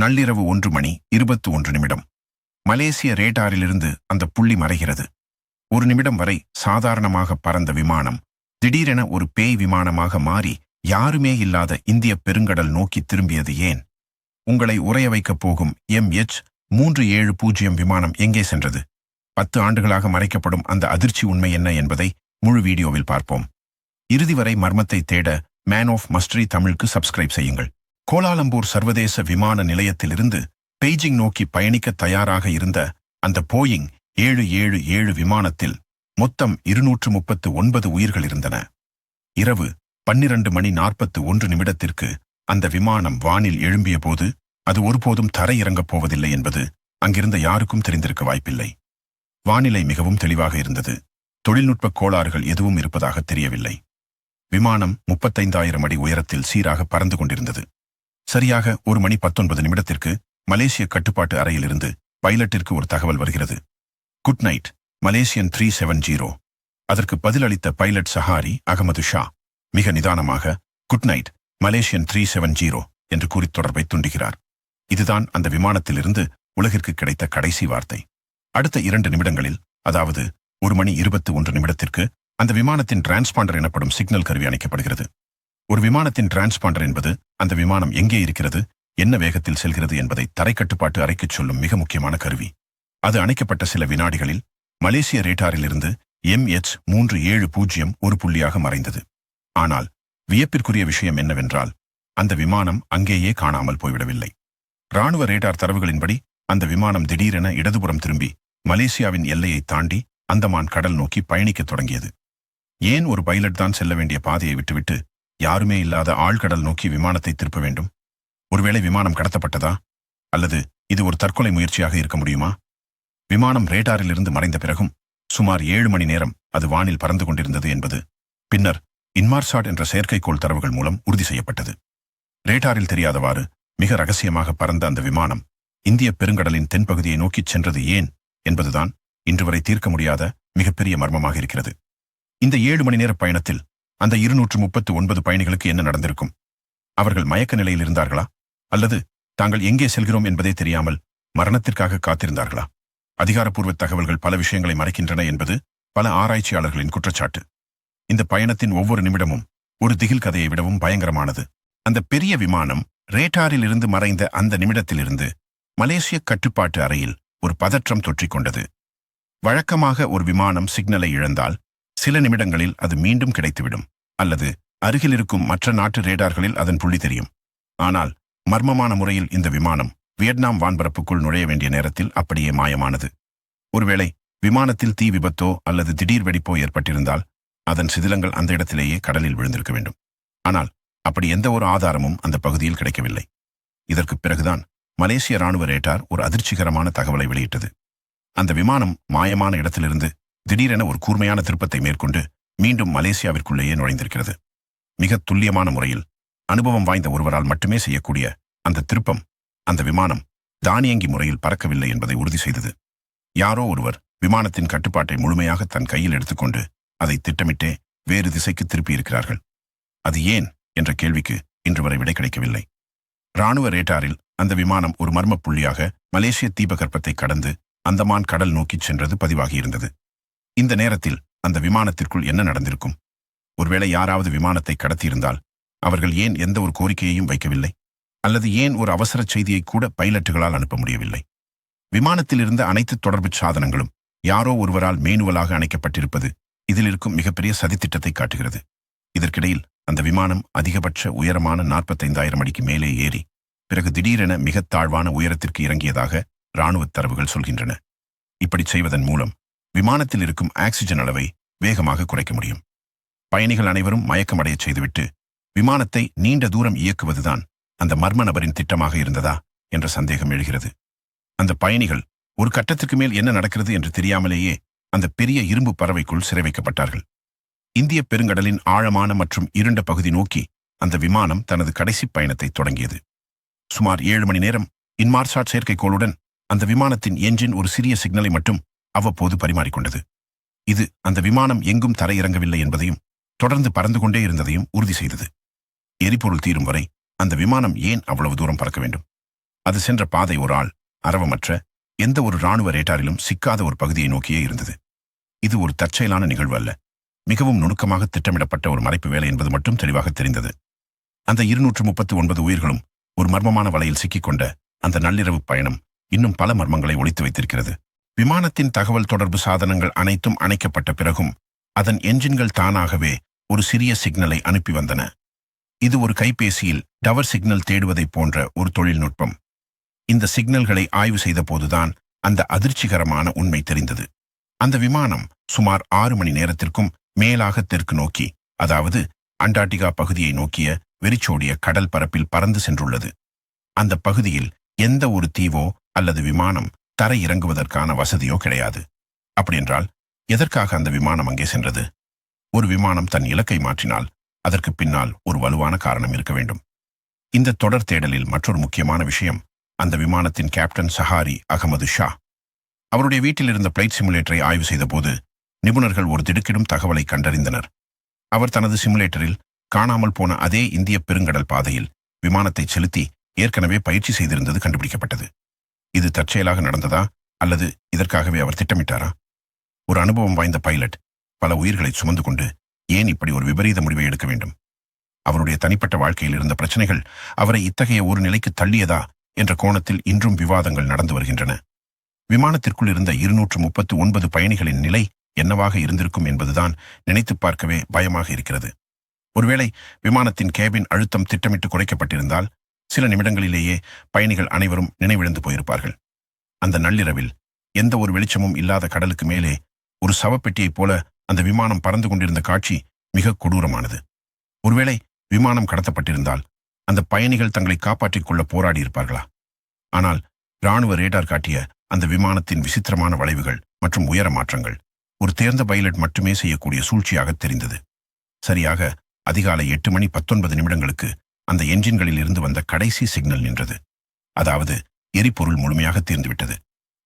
நள்ளிரவு 1:21 மலேசிய ரேடாரிலிருந்து அந்த புள்ளி மறைகிறது. ஒரு நிமிடம் வரை சாதாரணமாக பறந்த விமானம் திடீரென ஒரு பேய் விமானமாக மாறி யாருமே இல்லாத இந்திய பெருங்கடல் நோக்கி திரும்பியது ஏன்? உங்களை உறைய வைக்கப் போகும் MH370 விமானம் எங்கே சென்றது? 10 ஆண்டுகளாக மறைக்கப்படும் அந்த அதிர்ச்சி உண்மை என்ன என்பதை முழு வீடியோவில் பார்ப்போம். இறுதி வரை மர்மத்தை தேட மேன் ஆஃப் மஸ்டரி தமிழுக்கு சப்ஸ்கிரைப் செய்யுங்கள். கோலாலம்பூர் சர்வதேச விமான நிலையத்திலிருந்து பெய்ஜிங் நோக்கி பயணிக்க தயாராக இருந்த அந்த போயிங் 777 விமானத்தில் மொத்தம் 239 உயிர்கள் இருந்தன. இரவு 12:41 அந்த விமானம் வானில் எழும்பிய போது அது ஒருபோதும் தரையிறங்கப் போவதில்லை என்பது அங்கிருந்த யாருக்கும் தெரிந்திருக்க வாய்ப்பில்லை. வானிலை மிகவும் தெளிவாக இருந்தது. தொழில்நுட்ப கோளாறுகள் எதுவும் இருப்பதாக தெரியவில்லை. விமானம் 35,000 அடி உயரத்தில் சீராக பறந்து கொண்டிருந்தது. சரியாக 1:19 மலேசிய கட்டுப்பாட்டு அறையிலிருந்து பைலட்டிற்கு ஒரு தகவல் வருகிறது. Good night, Malaysian 370. அதற்கு பதிலளித்த பைலட் சஹாரி அகமது ஷா மிக நிதானமாக குட் நைட், மலேசியன் 370 என்று கூறி தொடர்பை துண்டுகிறார். இதுதான் அந்த விமானத்திலிருந்து உலகிற்கு கிடைத்த கடைசி வார்த்தை. அடுத்த 2 நிமிடங்களில், அதாவது 1:21 அந்த விமானத்தின் டிரான்ஸ்பாண்டர் எனப்படும் சிக்னல் கருவி அணைக்கப்படுகிறது. ஒரு விமானத்தின் டிரான்ஸ்பாண்டர் என்பது அந்த விமானம் எங்கே இருக்கிறது, என்ன வேகத்தில் செல்கிறது என்பதை தரைக்கட்டுப்பாட்டு அறைக்குச் சொல்லும் மிக முக்கியமான கருவி. அது அணைக்கப்பட்ட சில வினாடிகளில் மலேசிய ரேடாரிலிருந்து MH370 ஒரு புள்ளியாக மறைந்தது. ஆனால் வியப்பிற்குரிய விஷயம் என்னவென்றால், அந்த விமானம் அங்கேயே காணாமல் போய்விடவில்லை. இராணுவ ரேடார் தரவுகளின்படி அந்த விமானம் திடீரென இடதுபுறம் திரும்பி மலேசியாவின் எல்லையை தாண்டி அந்தமான் கடல் நோக்கி பயணிக்கத் தொடங்கியது. ஏன் ஒரு பைலட் தான் செல்ல வேண்டிய பாதையை விட்டுவிட்டு யாருமே இல்லாத ஆழ்கடல் நோக்கி விமானத்தை திருப்ப வேண்டும்? ஒருவேளை விமானம் கடத்தப்பட்டதா? அல்லது இது ஒரு தற்கொலை முயற்சியாக இருக்க முடியுமா? விமானம் ரேடாரிலிருந்து மறைந்த பிறகும் சுமார் 7 மணி நேரம் அது வானில் பறந்து கொண்டிருந்தது என்பது பின்னர் இன்மார்சாட் என்ற செயற்கைக்கோள் தரவுகள் மூலம் உறுதி செய்யப்பட்டது. ரேடாரில் தெரியாதவாறு மிக ரகசியமாக பறந்த அந்த விமானம் இந்திய பெருங்கடலின் தென்பகுதியை நோக்கிச் சென்றது ஏன் என்பதுதான் இன்று வரை தீர்க்க முடியாத மிகப்பெரிய மர்மமாக இருக்கிறது. இந்த 7 மணி நேர பயணத்தில் அந்த 239 பயணிகளுக்கு என்ன நடந்திருக்கும்? அவர்கள் மயக்க நிலையில் இருந்தார்களா? அல்லது தாங்கள் எங்கே செல்கிறோம் என்பதே தெரியாமல் மரணத்திற்காக காத்திருந்தார்களா? அதிகாரப்பூர்வ தகவல்கள் பல விஷயங்களை மறைக்கின்றன என்பது பல ஆராய்ச்சியாளர்களின் குற்றச்சாட்டு. இந்த பயணத்தின் ஒவ்வொரு நிமிடமும் ஒரு திகில் கதையை விடவும் பயங்கரமானது. அந்த பெரிய விமானம் ரேடாரில் இருந்து மறைந்த அந்த நிமிடத்திலிருந்து மலேசிய கட்டுப்பாட்டு அறையில் ஒரு பதற்றம் தொற்றிக்கொண்டது. வழக்கமாக ஒரு விமானம் சிக்னலை இழந்தால் சில நிமிடங்களில் அது மீண்டும் கிடைத்துவிடும், அல்லது அருகில் இருக்கும் மற்ற நாட்டு ரேடார்களில் அதன் புள்ளி தெரியும். ஆனால் மர்மமான முறையில் இந்த விமானம் வியட்நாம் வான்பரப்புக்குள் நுழைய வேண்டிய நேரத்தில் அப்படியே மாயமானது. ஒருவேளை விமானத்தில் தீ விபத்தோ அல்லது திடீர் வெடிப்போ ஏற்பட்டிருந்தால் அதன் சிதிலங்கள் அந்த இடத்திலேயே கடலில் விழுந்திருக்க வேண்டும். ஆனால் அப்படி எந்த ஒரு ஆதாரமும் அந்த பகுதியில் கிடைக்கவில்லை. இதற்கு பிறகுதான் மலேசிய இராணுவ ரேடார் ஒரு அதிர்ச்சிகரமான தகவலை வெளியிட்டது. அந்த விமானம் மாயமான இடத்திலிருந்து திடீரென ஒரு கூர்மையான திருப்பத்தை மேற்கொண்டு மீண்டும் மலேசியாவிற்குள்ளேயே நுழைந்திருக்கிறது. மிக துல்லியமான முறையில் அனுபவம் வாய்ந்த ஒருவரால் மட்டுமே செய்யக்கூடிய அந்த திருப்பம் அந்த விமானம் தானியங்கி முறையில் பறக்கவில்லை என்பதை உறுதி செய்தது. யாரோ ஒருவர் விமானத்தின் கட்டுப்பாட்டை முழுமையாக தன் கையில் எடுத்துக்கொண்டு அதை திட்டமிட்டே வேறு திசைக்கு திருப்பியிருக்கிறார்கள். அது ஏன் என்ற கேள்விக்கு இன்று வரை விடை கிடைக்கவில்லை. இராணுவ ரேடாரில் அந்த விமானம் ஒரு மர்ம புள்ளியாக மலேசிய தீபகற்பத்தை கடந்து அந்தமான் கடல் நோக்கிச் சென்றது பதிவாகியிருந்தது. இந்த நேரத்தில் அந்த விமானத்திற்குள் என்ன நடந்திருக்கும்? ஒருவேளை யாராவது விமானத்தை கடத்தியிருந்தால் அவர்கள் ஏன் எந்த ஒரு கோரிக்கையையும் வைக்கவில்லை? அல்லது ஏன் ஒரு அவசர செய்தியை கூட பைலட்டுகளால் அனுப்ப முடியவில்லை? விமானத்தில் இருந்த அனைத்து தொடர்பு சாதனங்களும் யாரோ ஒருவரால் மேனுவலாக அணைக்கப்பட்டிருப்பது இதில் இருக்கும் மிகப்பெரிய சதித்திட்டத்தை காட்டுகிறது. இதற்கிடையில் அந்த விமானம் அதிகபட்ச உயரமான 45,000 அடிக்கு மேலே ஏறி பிறகு திடீரென மிக தாழ்வான உயரத்திற்கு இறங்கியதாக இராணுவ தரவுகள் சொல்கின்றன. இப்படி செய்வதன் மூலம் விமானத்தில் இருக்கும் ஆக்சிஜன் அளவை வேகமாக குறைக்க முடியும். பயணிகள் அனைவரும் மயக்கமடையச் செய்துவிட்டு விமானத்தை நீண்ட தூரம் இயக்குவதுதான் அந்த மர்ம நபரின் திட்டமாக இருந்ததா என்ற சந்தேகம் எழுகிறது. அந்த பயணிகள் ஒரு கட்டத்திற்கு மேல் என்ன நடக்கிறது என்று தெரியாமலேயே அந்த பெரிய இரும்பு பறவைக்குள் சிறை வைக்கப்பட்டார்கள். இந்திய பெருங்கடலின் ஆழமான மற்றும் இருண்ட பகுதி நோக்கி அந்த விமானம் தனது கடைசி பயணத்தை தொடங்கியது. சுமார் 7 மணி நேரம் இன்மார்சாட் செயற்கைக்கோளுடன் அந்த விமானத்தின் என்ஜின் ஒரு சிறிய சிக்னலை மட்டும் அவ்வப்போது பரிமாறிக்கொண்டது. இது அந்த விமானம் எங்கும் தரையிறங்கவில்லை என்பதையும் தொடர்ந்து பறந்து கொண்டே இருந்ததையும் உறுதி செய்தது. எரிபொருள் தீரும் வரை அந்த விமானம் ஏன் அவ்வளவு தூரம் பறக்க வேண்டும்? அது சென்ற பாதை ஒரு ஆள் அரவமற்ற எந்த ஒரு இராணுவ ரேட்டாரிலும் சிக்காத ஒரு பகுதியை நோக்கியே இருந்தது. இது ஒரு தற்செயலான நிகழ்வு அல்ல. மிகவும் நுணுக்கமாக திட்டமிடப்பட்ட ஒரு மறைப்பு வேலை என்பது மட்டும் தெளிவாக தெரிந்தது. அந்த 239 உயிர்களும் ஒரு மர்மமான வலையில் சிக்கிக்கொண்ட அந்த நள்ளிரவு பயணம் இன்னும் பல மர்மங்களை ஒளித்து வைத்திருக்கிறது. விமானத்தின் தகவல் தொடர்பு சாதனங்கள் அனைத்தும் அணைக்கப்பட்ட பிறகும் அதன் என்ஜின்கள் தானாகவே ஒரு சிறிய சிக்னலை அனுப்பி வந்தன. இது ஒரு கைபேசியில் டவர் சிக்னல் தேடுவதைப் போன்ற ஒரு தொழில்நுட்பம். இந்த சிக்னல்களை ஆய்வு செய்த போதுதான் அந்த அதிர்ச்சிகரமான உண்மை தெரிந்தது. அந்த விமானம் சுமார் 6 மணி நேரத்திற்கும் மேலாக தெற்கு நோக்கி, அதாவது அண்டார்டிகா பகுதியை நோக்கிய வெறிச்சோடிய கடல் பரப்பில் பறந்து சென்றுள்ளது. அந்த பகுதியில் எந்த ஒரு தீவோ அல்லது விமானம் தரை இறங்குவதற்கான வசதியோ கிடையாது. அப்படியென்றால் எதற்காக அந்த விமானம் அங்கே சென்றது? ஒரு விமானம் தன் இலக்கை மாற்றினால் அதற்கு பின்னால் ஒரு வலுவான காரணம் இருக்க வேண்டும். இந்த தொடர் தேடலில் மற்றொரு முக்கியமான விஷயம் அந்த விமானத்தின் கேப்டன் சஹாரி அகமது ஷா. அவருடைய வீட்டில் இருந்த பிளைட் சிமுலேட்டரை ஆய்வு செய்தபோது நிபுணர்கள் ஒரு திடுக்கிடும் தகவலை கண்டறிந்தனர். அவர் தனது சிமுலேட்டரில் காணாமல் போன அதே இந்திய பெருங்கடல் பாதையில் விமானத்தை செலுத்தி ஏற்கனவே பயிற்சி செய்திருந்தது கண்டுபிடிக்கப்பட்டது. இது தற்செயலாக நடந்ததா அல்லது இதற்காகவே அவர் திட்டமிட்டாரா? ஒரு அனுபவம் வாய்ந்த பைலட் பல உயிர்களை சுமந்து கொண்டு ஏன் இப்படி ஒரு விபரீத முடிவை எடுக்க வேண்டும்? அவருடைய தனிப்பட்ட வாழ்க்கையில் இருந்த பிரச்சனைகள் அவரை இத்தகைய ஒரு நிலைக்கு தள்ளியதா என்ற கோணத்தில் இன்றும் விவாதங்கள் நடந்து வருகின்றன. விமானத்திற்குள் இருந்த 239 பயணிகளின் நிலை என்னவாக இருந்திருக்கும் என்பதுதான் நினைத்து பார்க்கவே பயமாக இருக்கிறது. ஒருவேளை விமானத்தின் கேபின் அழுத்தம் திட்டமிட்டு குறைக்கப்பட்டிருந்தால் சில நிமிடங்களிலேயே பயணிகள் அனைவரும் நினைவிழந்து போயிருப்பார்கள். அந்த நள்ளிரவில் எந்த ஒரு வெளிச்சமும் இல்லாத கடலுக்கு மேலே ஒரு சவப்பெட்டியைப் போல அந்த விமானம் பறந்து கொண்டிருந்த காட்சி மிக கொடூரமானது. ஒருவேளை விமானம் கடத்தப்பட்டிருந்தால் அந்த பயணிகள் தங்களை காப்பாற்றிக் கொள்ள போராடியிருப்பார்களா? ஆனால் இராணுவ ரேடார் காட்டிய அந்த விமானத்தின் விசித்திரமான வளைவுகள் மற்றும் உயர மாற்றங்கள் ஒரு தேர்ந்த பைலட் மட்டுமே செய்யக்கூடிய சூழ்ச்சியாக தெரிந்தது. சரியாக அதிகாலை 8:19 அந்த என்ஜின்களில் இருந்து வந்த கடைசி சிக்னல் நின்றது. அதாவது எரிபொருள் முழுமையாக தீர்ந்துவிட்டது.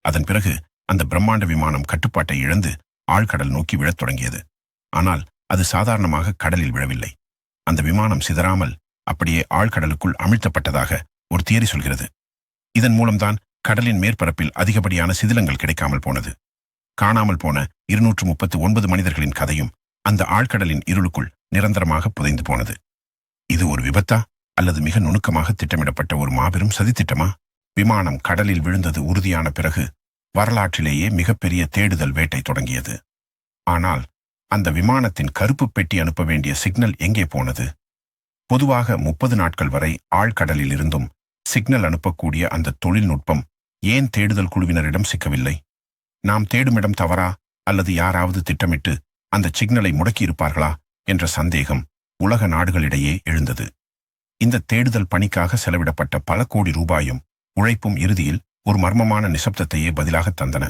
அதன் பிறகு அந்த பிரம்மாண்ட விமானம் கட்டுப்பாட்டை இழந்து ஆழ்கடல் நோக்கி விழத் தொடங்கியது. ஆனால் அது சாதாரணமாக கடலில் விழவில்லை. அந்த விமானம் சிதறாமல் அப்படியே ஆழ்கடலுக்குள் அமிழ்த்தப்பட்டதாக ஒரு தியரி சொல்கிறது. இதன் மூலம்தான் கடலின் மேற்பரப்பில் அதிகப்படியான சிதிலங்கள் கிடைக்காமல் போனது. காணாமல் போன 239 மனிதர்களின் கதையும் அந்த ஆழ்கடலின் இருளுக்குள் நிரந்தரமாக புதைந்து போனது. இது ஒரு விபத்தா அல்லது மிக நுணுக்கமாக திட்டமிடப்பட்ட ஒரு மாபெரும் சதித்திட்டமா? விமானம் கடலில் விழுந்தது உறுதியான பிறகு வரலாற்றிலேயே மிகப்பெரிய தேடுதல் வேட்டை தொடங்கியது. ஆனால் அந்த விமானத்தின் கருப்பு பெட்டி அனுப்ப வேண்டிய சிக்னல் எங்கே போனது? பொதுவாக 30 நாட்கள் வரை ஆழ்கடலில் இருந்தும் சிக்னல் அனுப்பக்கூடிய அந்த தொழில்நுட்பம் ஏன் தேடுதல் குழுவினரிடம் சிக்கவில்லை? நாம் தேடுமிடம் தவறா அல்லது யாராவது திட்டமிட்டு அந்த சிக்னலை முடக்கியிருப்பார்களா என்ற சந்தேகம் உலக நாடுகளிடையே எழுந்தது. இந்த தேடுதல் பணிக்காக செலவிடப்பட்ட பல கோடி ரூபாயும் உழைப்பும் இறுதியில் ஒரு மர்மமான நிசப்தத்தையே பதிலாக தந்தன.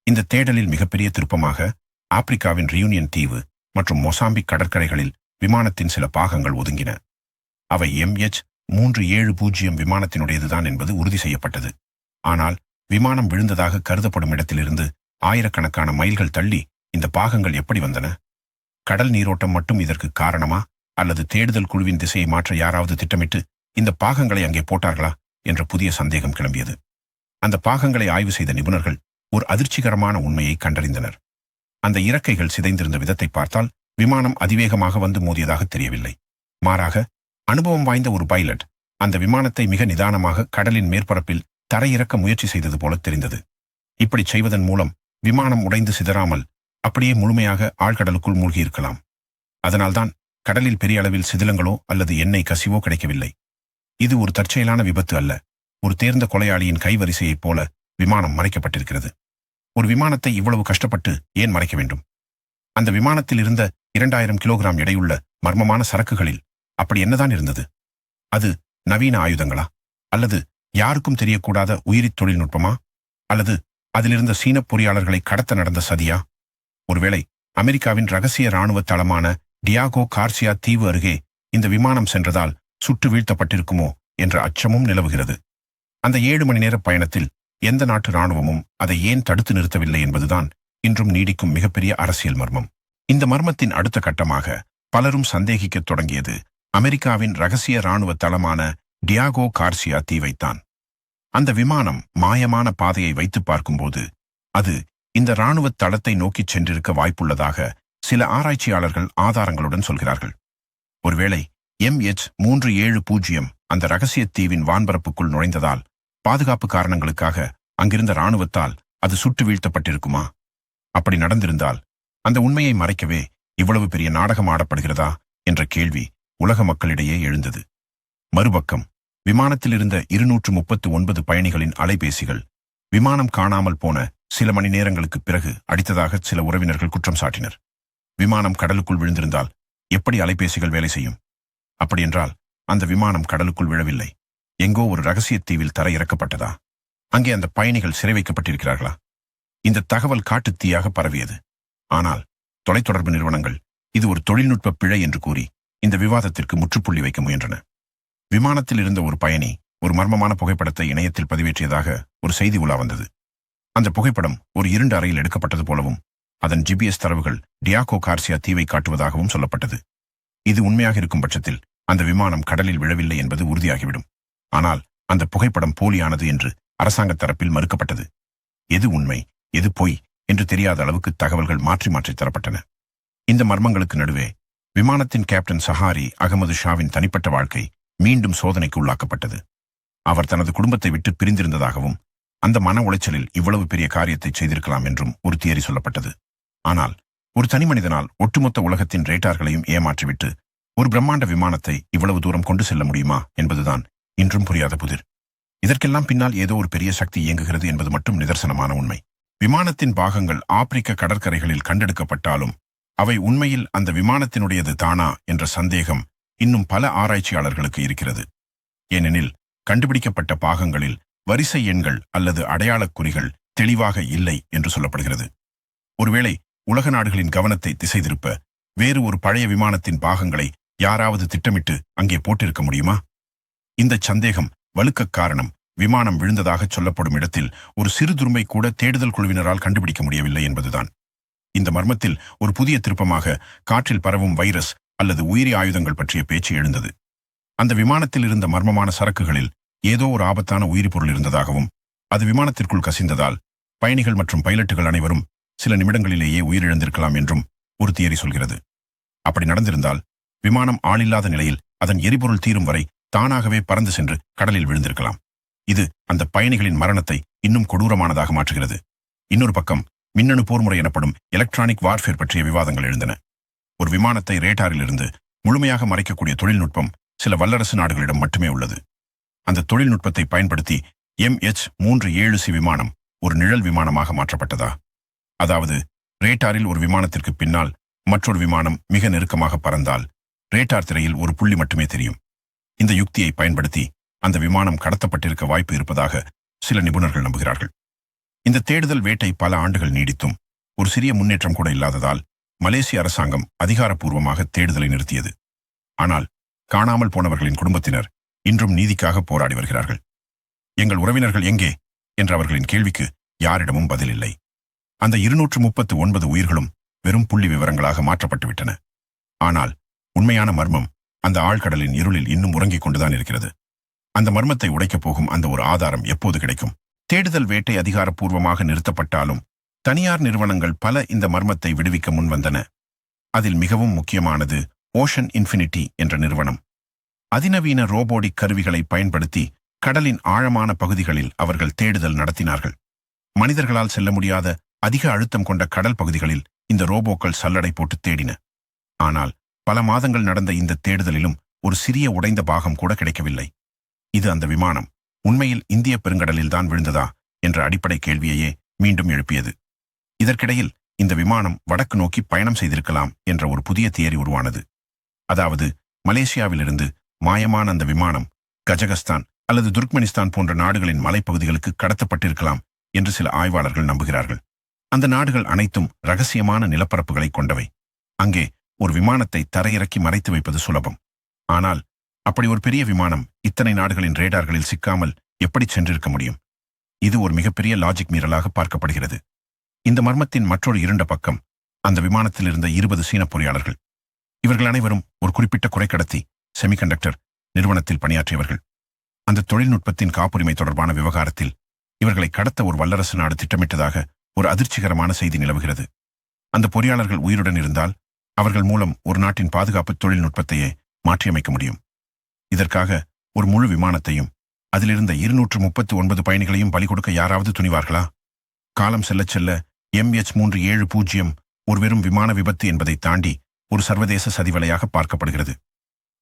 இந்த தேடலில் மிகப்பெரிய திருப்பமாக ஆப்பிரிக்காவின் ரியூனியன் தீவு மற்றும் மொசாம்பிக் கடற்கரைகளில் விமானத்தின் சில பாகங்கள் ஒதுங்கின. அவை MH370 விமானத்தினுடையதுதான் என்பது உறுதி செய்யப்பட்டது. ஆனால் விமானம் விழுந்ததாக கருதப்படும் இடத்திலிருந்து ஆயிரக்கணக்கான மைல்கள் தள்ளி இந்த பாகங்கள் எப்படி வந்தன? கடல் நீரோட்டம் மட்டும் இதற்கு காரணமா அல்லது தேடுதல் குழுவின் திசையை மாற்ற யாராவது திட்டமிட்டு இந்த பாகங்களை அங்கே போட்டார்களா என்ற புதிய சந்தேகம் கிளம்பியது. அந்த பாகங்களை ஆய்வு செய்த நிபுணர்கள் ஒரு அதிர்ச்சிகரமான உண்மையை கண்டறிந்தனர். அந்த இறக்கைகள் சிதைந்திருந்த விதத்தை பார்த்தால் விமானம் அதிவேகமாக வந்து மோதியதாக தெரியவில்லை. மாறாக அனுபவம் வாய்ந்த ஒரு பைலட் அந்த விமானத்தை மிக நிதானமாக கடலின் மேற்பரப்பில் தரையிறக்க முயற்சி செய்தது போல தெரிந்தது. இப்படி செய்வதன் மூலம் விமானம் உடைந்து சிதறாமல் அப்படியே முழுமையாக ஆழ்கடலுக்குள் மூழ்கியிருக்கலாம். அதனால்தான் கடலில் பெரிய அளவில் சிதிலங்களோ அல்லது எண்ணெய் கசிவோ கிடைக்கவில்லை. இது ஒரு தற்செயலான விபத்து அல்ல. ஒரு தேர்ந்த கொலையாளியின் கைவரிசையைப் போல விமானம் மறைக்கப்பட்டிருக்கிறது. ஒரு விமானத்தை இவ்வளவு கஷ்டப்பட்டு ஏன் மறைக்க வேண்டும்? அந்த விமானத்தில் இருந்த 2000 கிலோகிராம் எடையுள்ள மர்மமான சரக்குகளில் அப்படி என்னதான் இருந்தது? அது நவீன ஆயுதங்களா? அல்லது யாருக்கும் தெரியக்கூடாத உயிரி தொழில்நுட்பமா? அல்லது அதிலிருந்த சீன பொறியாளர்களை கடத்த நடந்த சதியா? ஒருவேளை அமெரிக்காவின் ரகசிய இராணுவ தளமான டியாகோ கார்சியா தீவு அருகே இந்த விமானம் சென்றதால் சுட்டு வீழ்த்தப்பட்டிருக்குமோ என்ற அச்சமும் நிலவுகிறது. அந்த 7 மணி நேர பயணத்தில் எந்த நாட்டு இராணுவமும் அதை ஏன் தடுத்து நிறுத்தவில்லை என்பதுதான் இன்றும் நீடிக்கும் மிகப்பெரிய அரசியல் மர்மம். இந்த மர்மத்தின் அடுத்த கட்டமாக பலரும் சந்தேகிக்கத் தொடங்கியது அமெரிக்காவின் ரகசிய இராணுவ தளமான டியாகோ கார்சியா தீவைத்தான். அந்த விமானம் மாயமான பாதையை வைத்து பார்க்கும்போது அது இந்த இராணுவ தளத்தை நோக்கிச் சென்றிருக்க வாய்ப்புள்ளதாக சில ஆராய்ச்சியாளர்கள் ஆதாரங்களுடன் சொல்கிறார்கள். ஒருவேளை MH370 அந்த ரகசிய தீவின் வான்பரப்புக்குள் நுழைந்ததால் பாதுகாப்பு காரணங்களுக்காக அங்கிருந்த இராணுவத்தால் அது சுட்டு வீழ்த்தப்பட்டிருக்குமா? அப்படி நடந்திருந்தால் அந்த உண்மையை மறைக்கவே இவ்வளவு பெரிய நாடகம் ஆடப்படுகிறதா என்ற கேள்வி உலக மக்களிடையே எழுந்தது. மறுபக்கம் விமானத்தில் இருந்த 239 பயணிகளின் அலைபேசிகள் விமானம் காணாமல் போன சில மணி நேரங்களுக்கு பிறகு அடித்ததாக சில உறவினர்கள் குற்றம் சாட்டினர். விமானம் கடலுக்குள் விழுந்திருந்தால் எப்படி அலைபேசிகள் வேலை செய்யும்? அப்படியென்றால் அந்த விமானம் கடலுக்குள் விழவில்லை, எங்கோ ஒரு ரகசிய தீவில் தர இறக்கப்பட்டதா? அங்கே அந்த பயணிகள் சிறை வைக்கப்பட்டிருக்கிறார்களா? இந்த தகவல் காட்டுத்தீயாக பரவியது. ஆனால் தொலைத்தொடர்பு நிறுவனங்கள் இது ஒரு தொழில்நுட்ப பிழை என்று கூறி இந்த விவாதத்திற்கு முற்றுப்புள்ளி வைக்க முயன்றன. விமானத்தில் இருந்த ஒரு பயணி ஒரு மர்மமான புகைப்படத்தை இணையத்தில் பதிவேற்றியதாக ஒரு செய்தி உலா வந்தது. அந்த புகைப்படம் ஒரு இருண்ட அறையில் எடுக்கப்பட்டது போலவும் அதன் GPS தரவுகள் டியாகோ கார்சியா தீவை காட்டுவதாகவும் சொல்லப்பட்டது. இது உண்மையாக இருக்கும் பட்சத்தில் அந்த விமானம் கடலில் விழவில்லை என்பது உறுதியாகிவிடும். ஆனால் அந்த புகைப்படம் போலியானது என்று அரசாங்க தரப்பில் மறுக்கப்பட்டது. எது உண்மை எது பொய் என்று தெரியாத அளவுக்கு தகவல்கள் மாற்றி மாற்றி தரப்பட்டன. இந்த மர்மங்களுக்கு நடுவே விமானத்தின் கேப்டன் சஹாரி அகமது ஷாவின் தனிப்பட்ட வாழ்க்கை மீண்டும் சோதனைக்கு உள்ளாக்கப்பட்டது. அவர் தனது குடும்பத்தை விட்டு பிரிந்திருந்ததாகவும் அந்த மன உளைச்சலில் இவ்வளவு பெரிய காரியத்தை செய்திருக்கலாம் என்றும் ஒரு தியரி சொல்லப்பட்டது. ஆனால் ஒரு தனி மனிதனால் ஒட்டுமொத்த உலகத்தின் ரேட்டார்களையும் ஏமாற்றிவிட்டு ஒரு பிரம்மாண்ட விமானத்தை இவ்வளவு தூரம் கொண்டு செல்ல முடியுமா என்பதுதான் இன்றும் புரியாத புதிர். இதற்கெல்லாம் பின்னால் ஏதோ ஒரு பெரிய சக்தி இயங்குகிறது என்பது மட்டும் நிதர்சனமான உண்மை. விமானத்தின் பாகங்கள் ஆப்பிரிக்க கடற்கரைகளில் கண்டெடுக்கப்பட்டாலும் அவை உண்மையில் அந்த விமானத்தினுடையது தானா என்ற சந்தேகம் இன்னும் பல ஆராய்ச்சியாளர்களுக்கு இருக்கிறது. ஏனெனில் கண்டுபிடிக்கப்பட்ட பாகங்களில் வரிசை எண்கள் அல்லது அடையாளக் குறிகள் தெளிவாக இல்லை என்று சொல்லப்படுகிறது. ஒருவேளை உலக நாடுகளின் கவனத்தை திசை திருப்ப வேறு ஒரு பழைய விமானத்தின் பாகங்களை யாராவது திட்டமிட்டு அங்கே போட்டிருக்க முடியுமா? இந்த சந்தேகம் வலுக்க காரணம் விமானம் விழுந்ததாக சொல்லப்படும் இடத்தில் ஒரு சிறு துரும்பை கூட தேடுதல் குழுவினரால் கண்டுபிடிக்க முடியவில்லை என்பதுதான். இந்த மர்மத்தில் ஒரு புதிய திருப்பமாக காற்றில் பரவும் வைரஸ் அல்லது உயிரி ஆயுதங்கள் பற்றிய பேச்சு எழுந்தது. அந்த விமானத்தில் இருந்த மர்மமான சரக்குகளில் ஏதோ ஒரு ஆபத்தான உயிரி பொருள் இருந்ததாகவும் அது விமானத்திற்குள் கசிந்ததால் பயணிகள் மற்றும் பைலட்டுகள் அனைவரும் சில நிமிடங்களிலேயே உயிரிழந்திருக்கலாம் என்றும் ஒரு தியரி சொல்கிறது. அப்படி நடந்திருந்தால் விமானம் ஆளில்லாத நிலையில் அதன் எரிபொருள் தீரும் வரை தானாகவே பறந்து சென்று கடலில் விழுந்திருக்கலாம். இது அந்த பயணிகளின் மரணத்தை இன்னும் கொடூரமானதாக மாற்றுகிறது. இன்னொரு பக்கம் மின்னணு போர்முறை எனப்படும் எலக்ட்ரானிக் வார்ஃபேர் பற்றிய விவாதங்கள் எழுந்தன. ஒரு விமானத்தை ரேடாரிலிருந்து முழுமையாக மறைக்கக்கூடிய தொழில்நுட்பம் சில வல்லரசு நாடுகளிடம் மட்டுமே உள்ளது. அந்த தொழில்நுட்பத்தை பயன்படுத்தி MH370 விமானம் ஒரு நிழல் விமானமாக மாற்றப்பட்டதா? அதாவது ரேடாரில் ஒரு விமானத்திற்கு பின்னால் மற்றொரு விமானம் மிக நெருக்கமாக பறந்தால் ரேடார் திரையில் ஒரு புள்ளி மட்டுமே தெரியும். இந்த யுக்தியை பயன்படுத்தி அந்த விமானம் கடத்தப்பட்டிருக்க வாய்ப்பு இருப்பதாக சில நிபுணர்கள் நம்புகிறார்கள். இந்த தேடுதல் வேட்டை பல ஆண்டுகள் நீடித்தும் ஒரு சிறிய முன்னேற்றம் கூட இல்லாததால் மலேசிய அரசாங்கம் அதிகாரப்பூர்வமாக தேடுதலை நிறுத்தியது. ஆனால் காணாமல் போனவர்களின் குடும்பத்தினர் இன்றும் நீதிக்காக போராடி வருகிறார்கள். எங்கள் உறவினர்கள் எங்கே என்ற அவர்களின் கேள்விக்கு யாரிடமும் பதில் இல்லை. அந்த 239 உயிர்களும் வெறும் புள்ளி விவரங்களாக மாற்றப்பட்டுவிட்டன. ஆனால் உண்மையான மர்மம் அந்த ஆழ்கடலின் இருளில் இன்னும் உறங்கிக் கொண்டுதான் இருக்கிறது. அந்த மர்மத்தை உடைக்கப் போகும் அந்த ஒரு ஆதாரம் எப்போது கிடைக்கும்? தேடுதல் வேட்டை அதிகாரப்பூர்வமாக நிறுத்தப்பட்டாலும் தனியார் நிறுவனங்கள் பல இந்த மர்மத்தை விடுவிக்க முன்வந்தன. அதில் மிகவும் முக்கியமானது ஓஷன் இன்ஃபினிட்டி என்ற நிறுவனம். அதிநவீன ரோபோடிக் கருவிகளை பயன்படுத்தி கடலின் ஆழமான பகுதிகளில் அவர்கள் தேடுதல் நடத்தினார்கள். மனிதர்களால் செல்ல முடியாத அதிக அழுத்தம் கொண்ட கடல் பகுதிகளில் இந்த ரோபோக்கள் சல்லடை போட்டு தேடின. ஆனால் பல மாதங்கள் நடந்த இந்த தேடுதலிலும் ஒரு சிறிய உடைந்த பாகம் கூட கிடைக்கவில்லை. இது அந்த விமானம் உண்மையில் இந்திய பெருங்கடலில் தான் விழுந்ததா என்ற அடிப்படை கேள்வியையே மீண்டும் எழுப்பியது. இதற்கிடையில் இந்த விமானம் வடக்கு நோக்கி பயணம் செய்திருக்கலாம் என்ற ஒரு புதிய தியரி உருவானது. அதாவது மலேசியாவிலிருந்து மாயமான அந்த விமானம் கஜகஸ்தான் அல்லது துர்க்மெனிஸ்தான் போன்ற நாடுகளின் மலைப்பகுதிகளுக்கு கடத்தப்பட்டிருக்கலாம் என்று சில ஆய்வாளர்கள் நம்புகிறார்கள். அந்த நாடுகள் அனைத்தும் ரகசியமான நிலப்பரப்புகளை கொண்டவை. அங்கே ஒரு விமானத்தை தரையிறக்கி மறைத்து வைப்பது சுலபம். ஆனால் அப்படி ஒரு பெரிய விமானம் இத்தனை நாடுகளின் ரேடார்களில் சிக்காமல் எப்படி சென்றிருக்க முடியும்? இது ஒரு மிகப்பெரிய லாஜிக் மீறலாக பார்க்கப்படுகிறது. இந்த மர்மத்தின் மற்றொரு இருண்ட பக்கம் அந்த விமானத்தில் இருந்த 20 சீன பொறியாளர்கள். இவர்கள் அனைவரும் ஒரு குறிப்பிட்ட குறைக்கடத்தி செமிகண்டக்டர் நிறுவனத்தில் பணியாற்றியவர்கள். அந்த தொழில்நுட்பத்தின் காப்புரிமை தொடர்பான விவகாரத்தில் இவர்களை கடத்த ஒரு வல்லரசு நாடு திட்டமிட்டதாக ஒரு அதிர்ச்சிகரமான செய்தி நிலவுகிறது. அந்த பொறியாளர்கள் உயிருடன் இருந்தால் அவர்கள் மூலம் ஒரு நாட்டின் பாதுகாப்பு தொழில்நுட்பத்தையே மாற்றியமைக்க முடியும். இதற்காக ஒரு முழு விமானத்தையும் அதிலிருந்த 239 பயணிகளையும் பலி கொடுக்க யாராவது துணிவார்களா? காலம் செல்ல செல்ல MH370 ஒரு வெறும் விமான விபத்து என்பதை தாண்டி ஒரு சர்வதேச சதிவலையாக பார்க்கப்படுகிறது.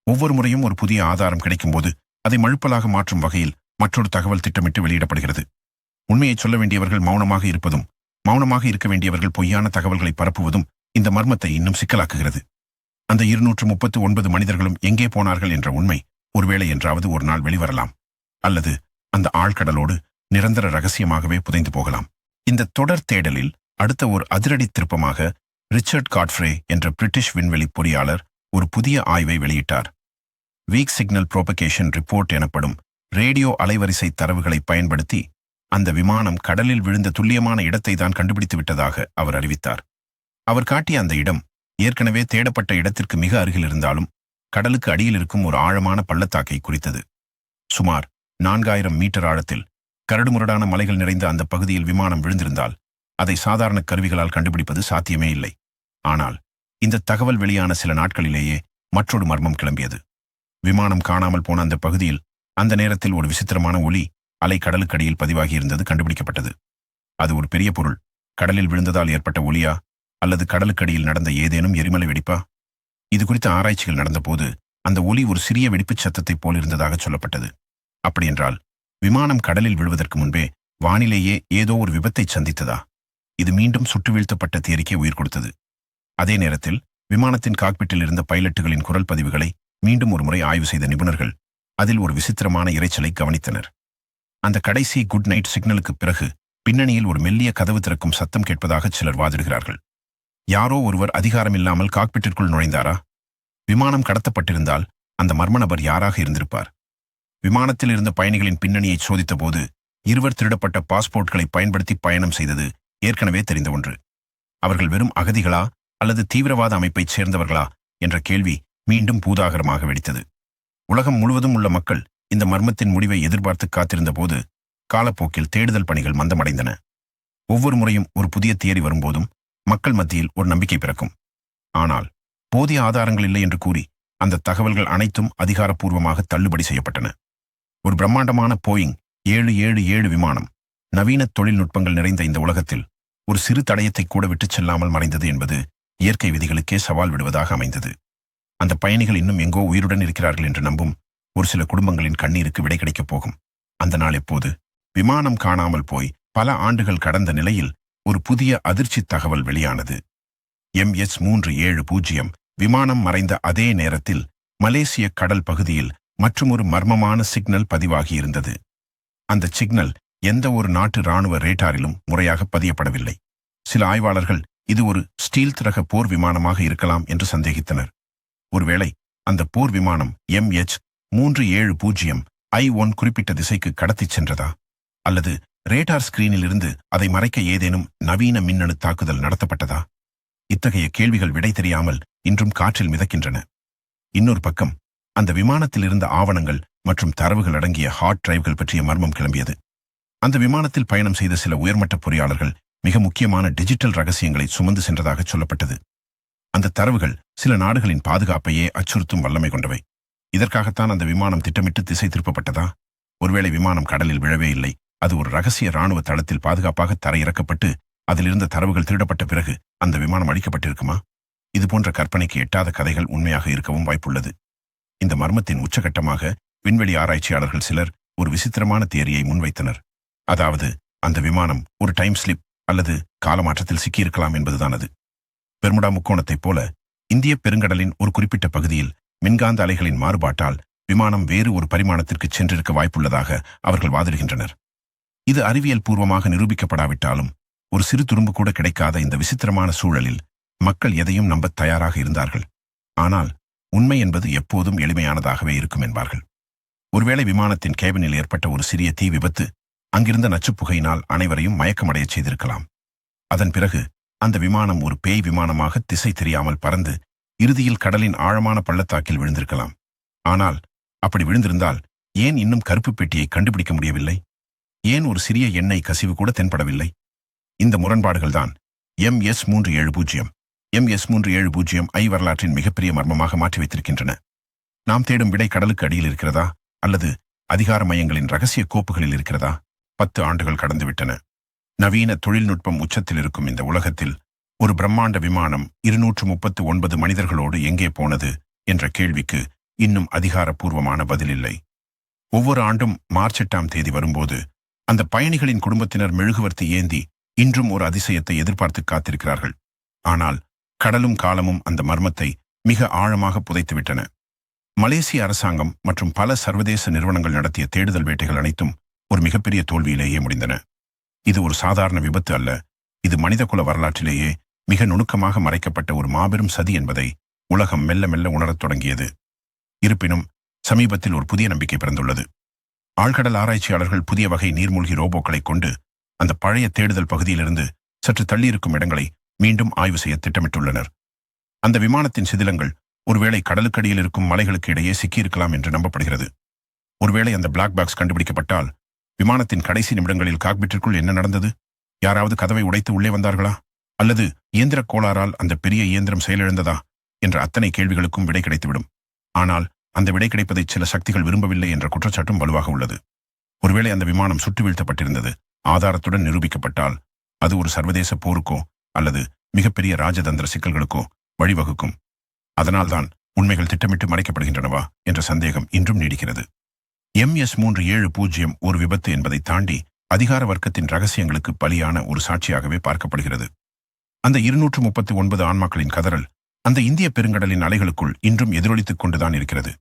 ஒவ்வொரு முறையும் ஒரு புதிய ஆதாரம் கிடைக்கும்போது அதை மழுப்பலாக மாற்றும் வகையில் மற்றொரு தகவல் திட்டமிட்டு வெளியிடப்படுகிறது. உண்மையை சொல்ல வேண்டியவர்கள் மௌனமாக இருப்பதும், மௌனமாக இருக்க வேண்டியவர்கள் பொய்யான தகவல்களை பரப்புவதும் இந்த மர்மத்தை இன்னும் சிக்கலாக்குகிறது. அந்த 239 மனிதர்களும் எங்கே போனார்கள் என்ற உண்மை ஒருவேளை என்றாவது ஒரு நாள் வெளிவரலாம். அல்லது அந்த ஆழ்கடலோடு நிரந்தர ரகசியமாகவே புதைந்து போகலாம். இந்த தொடர் தேடலில் அடுத்த ஒரு அதிரடி திருப்பமாக ரிச்சர்ட் காட்ஃப்ரே என்ற பிரிட்டிஷ் விண்வெளி பொறியாளர் ஒரு புதிய ஆய்வை வெளியிட்டார். வீக் சிக்னல் புரோபகேஷன் ரிப்போர்ட் எனப்படும் ரேடியோ அலைவரிசை தரவுகளை பயன்படுத்தி அந்த விமானம் கடலில் விழுந்த துல்லியமான இடத்தை தான் கண்டுபிடித்து விட்டதாக அவர் அறிவித்தார். அவர் காட்டிய அந்த இடம் ஏற்கனவே தேடப்பட்ட இடத்திற்கு மிக அருகில் இருந்தாலும் கடலுக்கு அடியில் இருக்கும் ஒரு ஆழமான பள்ளத்தாக்கை குறித்தது. சுமார் 4000 மீட்டர் ஆழத்தில் கரடுமுரடான மலைகள் நிறைந்த அந்த பகுதியில் விமானம் விழுந்திருந்தால் அதை சாதாரண கருவிகளால் கண்டுபிடிப்பது சாத்தியமே இல்லை. ஆனால் இந்த தகவல் வெளியான சில நாட்களிலேயே மற்றொரு மர்மம் கிளம்பியது. விமானம் காணாமல் போன அந்த பகுதியில் அந்த நேரத்தில் ஒரு விசித்திரமான ஒலி அலை கடலுக்கடியில் பதிவாகியிருந்தது கண்டுபிடிக்கப்பட்டது. அது ஒரு பெரிய பொருள் கடலில் விழுந்ததால் ஏற்பட்ட ஒலியா அல்லது கடலுக்கடியில் நடந்த ஏதேனும் எரிமலை வெடிப்பா? இது குறித்த ஆராய்ச்சிகள் நடந்தபோது அந்த ஒலி ஒரு சிறிய வெடிப்புச் சத்தத்தைப் போல் இருந்ததாக சொல்லப்பட்டது. அப்படியென்றால் விமானம் கடலில் விழுவதற்கு முன்பே வானிலேயே ஏதோ ஒரு விபத்தை சந்தித்ததா? இது மீண்டும் சுட்டு வீழ்த்தப்பட்ட தியரிக்கே உயிர் கொடுத்தது. அதே நேரத்தில் விமானத்தின் காக்பிட்டில் இருந்த பைலட்டுகளின் குரல் பதிவுகளை மீண்டும் ஒரு முறை ஆய்வு செய்த நிபுணர்கள் அதில் ஒரு விசித்திரமான இரைச்சலை கவனித்தனர். அந்த கடைசி குட் நைட் சிக்னலுக்கு பிறகு பின்னணியில் ஒரு மெல்லிய கதவு திறக்கும் சத்தம் கேட்பதாக சிலர் வாதிடுகிறார்கள். யாரோ ஒருவர் அதிகாரமில்லாமல் காக்பிட்டிற்குள் நுழைந்தாரா? விமானம் கடத்தப்பட்டிருந்தால் அந்த மர்ம நபர் யாராக இருந்திருப்பார்? விமானத்தில் இருந்த பயணிகளின் பின்னணியை சோதித்த போது இருவர் திருடப்பட்ட பாஸ்போர்ட்களை பயன்படுத்தி பயணம் செய்தது ஏற்கனவே தெரிந்த ஒன்று. அவர்கள் வெறும் அகதிகளா அல்லது தீவிரவாத அமைப்பைச் சேர்ந்தவர்களா என்ற கேள்வி மீண்டும் பூதாகரமாக வெடித்தது. உலகம் முழுவதும் உள்ள மக்கள் இந்த மர்மத்தின் முடிவை எதிர்பார்த்து காத்திருந்த போது காலப்போக்கில் தேடுதல் பணிகள் மந்தமடைந்தன. ஒவ்வொரு முறையும் ஒரு புதிய தியரி வரும்போதும் மக்கள் மத்தியில் ஒரு நம்பிக்கை பிறக்கும். ஆனால் போதிய ஆதாரங்கள் இல்லை என்று கூறி அந்த தகவல்கள் அனைத்தும் அதிகாரப்பூர்வமாக தள்ளுபடி செய்யப்பட்டன. ஒரு பிரம்மாண்டமான போயிங் 777 விமானம் நவீன தொழில்நுட்பங்கள் நிறைந்த இந்த உலகத்தில் ஒரு சிறு தடயத்தை கூட விட்டுச் செல்லாமல் மறைந்தது என்பது இயற்கை விதிகளுக்கே சவால் விடுவதாக அமைந்தது. அந்த பயணிகள் இன்னும் எங்கோ உயிருடன் இருக்கிறார்கள் என்று நம்பும் ஒரு சில குடும்பங்களின் கண்ணீருக்கு விடை கிடைக்கப் போகும் அந்த நாள் எப்போது? விமானம் காணாமல் போய் பல ஆண்டுகள் கடந்த நிலையில் ஒரு புதிய அதிர்ச்சி தகவல் வெளியானது. MH370 விமானம் மறைந்த அதே நேரத்தில் மலேசிய கடல் பகுதியில் மற்றுமொரு மர்மமான சிக்னல் பதிவாகியிருந்தது. அந்த சிக்னல் எந்த ஒரு நாட்டு இராணுவ ரேடாரிலும் முறையாக பதியப்படவில்லை. சில ஆய்வாளர்கள் இது ஒரு ஸ்டீல்த் ரக போர் விமானமாக இருக்கலாம் என்று சந்தேகித்தனர். ஒருவேளை அந்த போர் விமானம் MH370 I-1 குறிப்பிட்ட திசைக்கு கடத்திச் சென்றதா? அல்லது ரேடார் ஸ்கிரீனில் இருந்து அதை மறைக்க ஏதேனும் நவீன மின்னணு தாக்குதல் நடத்தப்பட்டதா? இத்தகைய கேள்விகள் விடை தெரியாமல் இன்றும் காற்றில் மிதக்கின்றன. இன்னொரு பக்கம் அந்த விமானத்தில் இருந்த ஆவணங்கள் மற்றும் தரவுகள் அடங்கிய ஹார்ட் டிரைவ்கள் பற்றிய மர்மம் கிளம்பியது. அந்த விமானத்தில் பயணம் செய்த சில உயர்மட்ட பொறியாளர்கள் மிக முக்கியமான டிஜிட்டல் ரகசியங்களை சுமந்து சென்றதாக சொல்லப்பட்டது. அந்த தரவுகள் சில நாடுகளின் பாதுகாப்பையே அச்சுறுத்தும் வல்லமை கொண்டவை. இதற்காகத்தான் அந்த விமானம் திட்டமிட்டு திசை திருப்பப்பட்டதா? ஒருவேளை விமானம் கடலில் விழவே இல்லை, அது ஒரு ரகசிய இராணுவ தளத்தில் பாதுகாப்பாக தரையிறக்கப்பட்டு அதிலிருந்த தரவுகள் திருடப்பட்ட பிறகு அந்த விமானம் அழிக்கப்பட்டிருக்குமா? இதுபோன்ற கற்பனைக்கு எட்டாத கதைகள் உண்மையாக இருக்கவும் வாய்ப்புள்ளது. இந்த மர்மத்தின் உச்சகட்டமாக விண்வெளி ஆராய்ச்சியாளர்கள் சிலர் ஒரு விசித்திரமான தியரியை முன்வைத்தனர். அதாவது அந்த விமானம் ஒரு டைம் ஸ்லிப் அல்லது காலமாற்றத்தில் சிக்கியிருக்கலாம் என்பதுதான் அது. பெர்முடா முக்கோணத்தைப் போல இந்திய பெருங்கடலின் ஒரு குறிப்பிட்ட பகுதியில் மின்காந்த அலைகளின் மாறுபாட்டால் விமானம் வேறு ஒரு பரிமாணத்திற்கு சென்றிருக்க வாய்ப்புள்ளதாக அவர்கள் வாதிடுகின்றனர். இது அறிவியல் பூர்வமாக நிரூபிக்கப்படாவிட்டாலும் ஒரு சிறு துரும்பு கூட கிடைக்காத இந்த விசித்திரமான சூழலில் மக்கள் எதையும் நம்பத் தயாராக இருந்தார்கள். ஆனால் உண்மை என்பது எப்போதும் எளிமையானதாகவே இருக்கும் என்பார்கள். ஒருவேளை விமானத்தின் கேபினில் ஏற்பட்ட ஒரு சிறிய தீ விபத்து அங்கிருந்த நச்சுப்புகையினால் அனைவரையும் மயக்கமடையச் செய்திருக்கலாம். அதன் பிறகு அந்த விமானம் ஒரு பேய் விமானமாக திசை தெரியாமல் பறந்து இறுதியில் கடலின் ஆழமான பள்ளத்தாக்கில் விழுந்திருக்கலாம். ஆனால் அப்படி விழுந்திருந்தால் ஏன் இன்னும் கருப்பு பெட்டியை கண்டுபிடிக்க முடியவில்லை? ஏன் ஒரு சிறிய எண்ணெய் கசிவு கூட தென்படவில்லை? இந்த முரண்பாடுகள்தான் MS-370 MS-370 வரலாற்றின் மிகப்பெரிய மர்மமாக மாற்றி வைத்திருக்கின்றன. நாம் தேடும் விடை கடலுக்கு அடியில் இருக்கிறதா, அல்லது அதிகார மையங்களின் ரகசிய கோப்புகளில் இருக்கிறதா? 10 ஆண்டுகள் கடந்துவிட்டன. நவீன தொழில்நுட்பம் உச்சத்தில் இருக்கும் இந்த உலகத்தில் ஒரு பிரம்மாண்ட விமானம் 239 மனிதர்களோடு எங்கே போனது என்ற கேள்விக்கு இன்னும் அதிகாரப்பூர்வமான பதிலில்லை. ஒவ்வொரு ஆண்டும் மார்ச் 8ஆம் தேதி வரும்போது அந்த பயணிகளின் குடும்பத்தினர் மெழுகுவர்த்தி ஏந்தி இன்றும் ஒரு அதிசயத்தை எதிர்பார்த்து காத்திருக்கிறார்கள். ஆனால் கடலும் காலமும் அந்த மர்மத்தை மிக ஆழமாக புதைத்துவிட்டன. மலேசிய அரசாங்கம் மற்றும் பல சர்வதேச நிறுவனங்கள் நடத்திய தேடுதல் வேட்டைகள் அனைத்தும் ஒரு மிகப்பெரிய தோல்வியிலேயே முடிந்தன. இது ஒரு சாதாரண விபத்து அல்ல, இது மனிதகுல வரலாற்றிலேயே மிக நுணுக்கமாக மறைக்கப்பட்ட ஒரு மாபெரும் சதி என்பதை உலகம் மெல்ல மெல்ல உணரத் தொடங்கியது. இருப்பினும் சமீபத்தில் ஒரு புதிய நம்பிக்கை பிறந்துள்ளது. ஆழ்கடல் ஆராய்ச்சியாளர்கள் புதிய வகை நீர்மூழ்கி ரோபோக்களை கொண்டு அந்த பழைய தேடுதல் பகுதியிலிருந்து சற்று தள்ளியிருக்கும் இடங்களை மீண்டும் ஆய்வு செய்ய திட்டமிட்டுள்ளனர். அந்த விமானத்தின் சிதிலங்கள் ஒருவேளை கடலுக்கடியில் இருக்கும் மலைகளுக்கு இடையே சிக்கியிருக்கலாம் என்று நம்பப்படுகிறது. ஒருவேளை அந்த பிளாக் பாக்ஸ் கண்டுபிடிக்கப்பட்டால் விமானத்தின் கடைசி நிமிடங்களில் காக்பிட்டிற்குள் என்ன நடந்தது? யாராவது கதவை உடைத்து உள்ளே வந்தார்களா, அல்லது இயந்திர கோளாறால் அந்த பெரிய இயந்திரம் செயலிழந்ததா என்ற அத்தனை கேள்விகளுக்கும் விடை கிடைத்துவிடும். ஆனால் அந்த விடை கிடைப்பதை சில சக்திகள் விரும்பவில்லை என்ற குற்றச்சாட்டும் வலுவாக உள்ளது. ஒருவேளை அந்த விமானம் சுட்டு வீழ்த்தப்பட்டிருந்தது ஆதாரத்துடன் நிரூபிக்கப்பட்டால் அது ஒரு சர்வதேச போருக்கோ அல்லது மிகப்பெரிய ராஜதந்திர சிக்கல்களுக்கோ வழிவகுக்கும். அதனால்தான் உண்மைகள் திட்டமிட்டு மறைக்கப்படுகின்றனவா என்ற சந்தேகம் இன்றும் நீடிக்கிறது. MS-370 ஒரு விபத்து என்பதை தாண்டி அதிகார வர்க்கத்தின் ரகசியங்களுக்கு பலியான ஒரு சாட்சியாகவே பார்க்கப்படுகிறது. அந்த 239 ஆன்மாக்களின் கதறல் அந்த இந்திய பெருங்கடலின் அலைகளுக்குள் இன்றும் எதிரொலித்துக் கொண்டுதான் இருக்கிறது.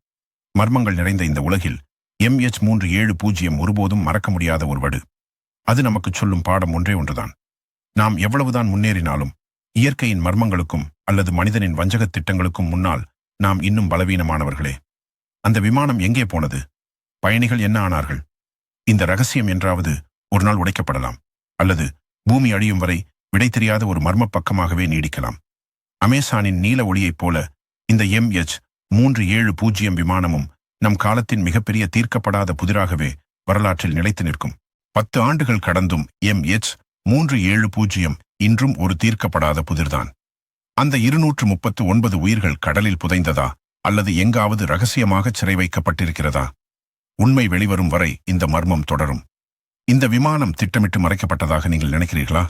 மர்மங்கள் நிறைந்த இந்த உலகில் MS-370 ஒருபோதும் மறக்க முடியாத ஒரு வடு. அது நமக்கு சொல்லும் பாடம் ஒன்றே ஒன்றுதான். நாம் எவ்வளவுதான் முன்னேறினாலும் இயற்கையின் மர்மங்களுக்கும் அல்லது மனிதனின் வஞ்சகத் திட்டங்களுக்கும் முன்னால் நாம் இன்னும் பலவீனமானவர்களே. அந்த விமானம் எங்கே போனது? பயணிகள் என்ன ஆனார்கள்? இந்த ரகசியம் என்றாவது ஒரு நாள் உடைக்கப்படலாம், அல்லது பூமி அழியும் வரை விடை தெரியாத ஒரு மர்ம பக்கமாகவே நீடிக்கலாம். அமேசானின் நீல ஒளியைப் போல இந்த MS-370 விமானமும் நம் காலத்தின் மிகப்பெரிய தீர்க்கப்படாத புதிராகவே வரலாற்றில் நிலைத்து நிற்கும். 10 ஆண்டுகள் கடந்தும் MS-370 இன்றும் ஒரு தீர்க்கப்படாத புதிர்தான். அந்த 239 உயிர்கள் கடலில் புதைந்ததா, அல்லது எங்காவது ரகசியமாக சிறை வைக்கப்பட்டிருக்கிறதா? உண்மை வெளிவரும் வரை இந்த மர்மம் தொடரும். இந்த விமானம் திட்டமிட்டு மறைக்கப்பட்டதாக நீங்கள் நினைக்கிறீர்களா?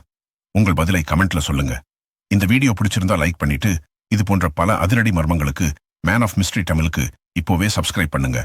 உங்கள் பதிலை கமெண்ட்ல சொல்லுங்க. இந்த வீடியோ பிடிச்சிருந்தா லைக் பண்ணிட்டு இது போன்ற பல அதிரடி மர்மங்களுக்கு மேன் ஆஃப் மிஸ்ட்ரி தமிழுக்கு இப்போவே சப்ஸ்கிரைப் பண்ணுங்க.